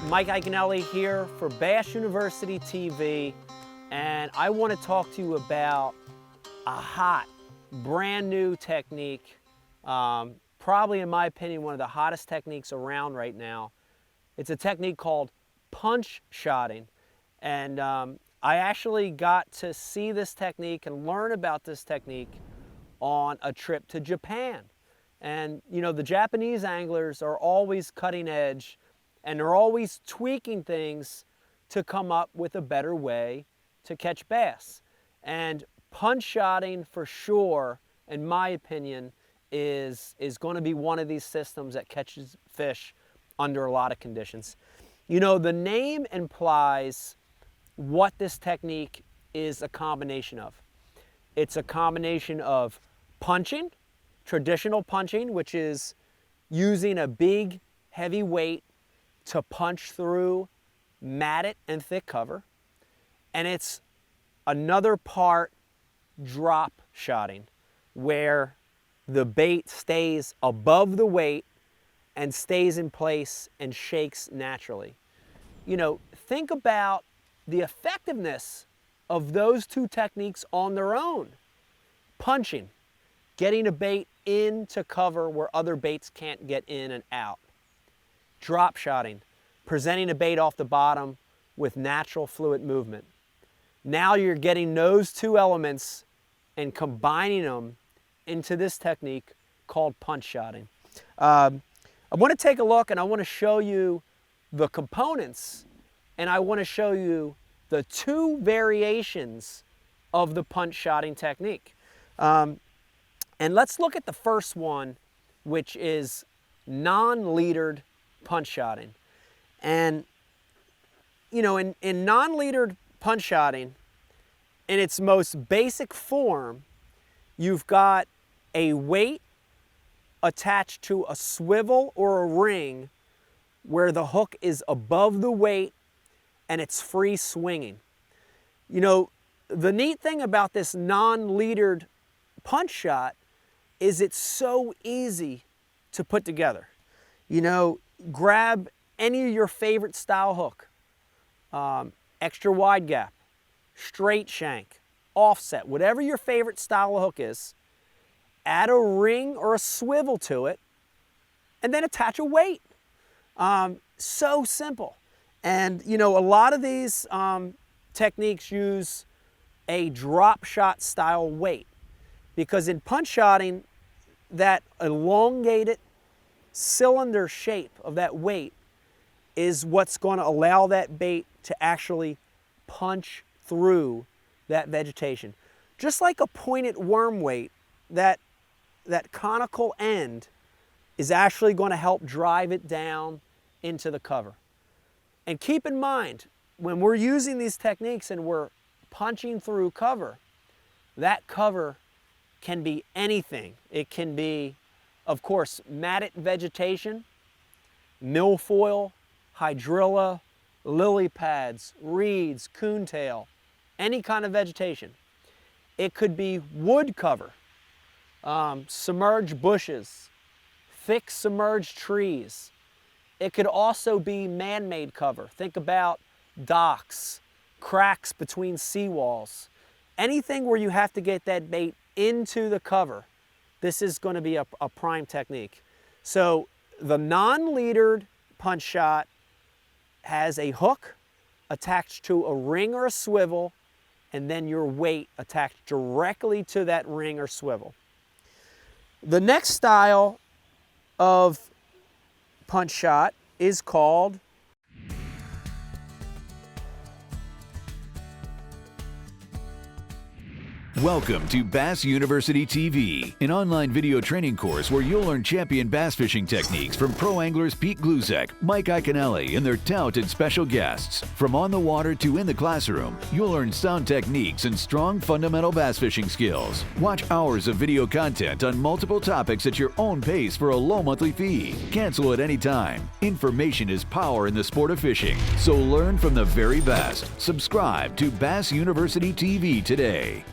Mike Iaconelli here for Bass University TV, and I want to talk to you about a hot, brand new technique, probably in my opinion one of the hottest techniques around right now. It's a technique called Punchshotting, and I actually got to see this technique and learn about this technique on a trip to Japan. And you know, the Japanese anglers are always cutting edge, and they're always tweaking things to come up with a better way to catch bass. And Punchshotting, for sure, in my opinion, is going to be one of these systems that catches fish under a lot of conditions. You know, the name implies what this technique is a combination of. It's a combination of punching, traditional punching, which is using a big, heavy weight to punch through matted and thick cover. And it's another part drop shotting, where the bait stays above the weight and stays in place and shakes naturally. You know, think about the effectiveness of those two techniques on their own. Punching, getting a bait into cover where other baits can't get in and out. Drop shotting, presenting a bait off the bottom with natural fluid movement. Now you're getting those two elements and combining them into this technique called Punchshotting. I want to take a look and I want to show you the components, and I want to show you the two variations of the Punchshotting technique. And let's look at the first one, which is non-leadered Punchshotting. And you know, in non-leadered Punchshotting, in its most basic form, you've got a weight attached to a swivel or a ring where the hook is above the weight and it's free swinging. You know, the neat thing about this non-leadered punch shot is it's so easy to put together. You know, grab any of your favorite style hook, extra wide gap, straight shank, offset, whatever your favorite style of hook is, add a ring or a swivel to it, and then attach a weight. So simple. And you know, a lot of these techniques use a drop shot style weight, because in Punchshotting, that elongated cylinder shape of that weight is what's going to allow that bait to actually punch through that vegetation. Just like a pointed worm weight, that conical end is actually going to help drive it down into the cover. And keep in mind, when we're using these techniques and we're punching through cover, that cover can be anything. It can be, of course, matted vegetation, milfoil, hydrilla, lily pads, reeds, coontail, any kind of vegetation. It could be wood cover, submerged bushes, thick submerged trees. It could also be man-made cover. Think about docks, cracks between seawalls. Anything where you have to get that bait into the cover, this is going to be a prime technique. So the non-leadered punch shot has a hook attached to a ring or a swivel, and then your weight attached directly to that ring or swivel. The next style of punch shot is called Welcome to Bass University TV, an online video training course where you'll learn champion bass fishing techniques from pro anglers Pete Glusek, Mike Iaconelli, and their talented special guests. From on the water to in the classroom, you'll learn sound techniques and strong fundamental bass fishing skills. Watch hours of video content on multiple topics at your own pace for a low monthly fee. Cancel at any time. Information is power in the sport of fishing, so learn from the very best. Subscribe to Bass University TV today.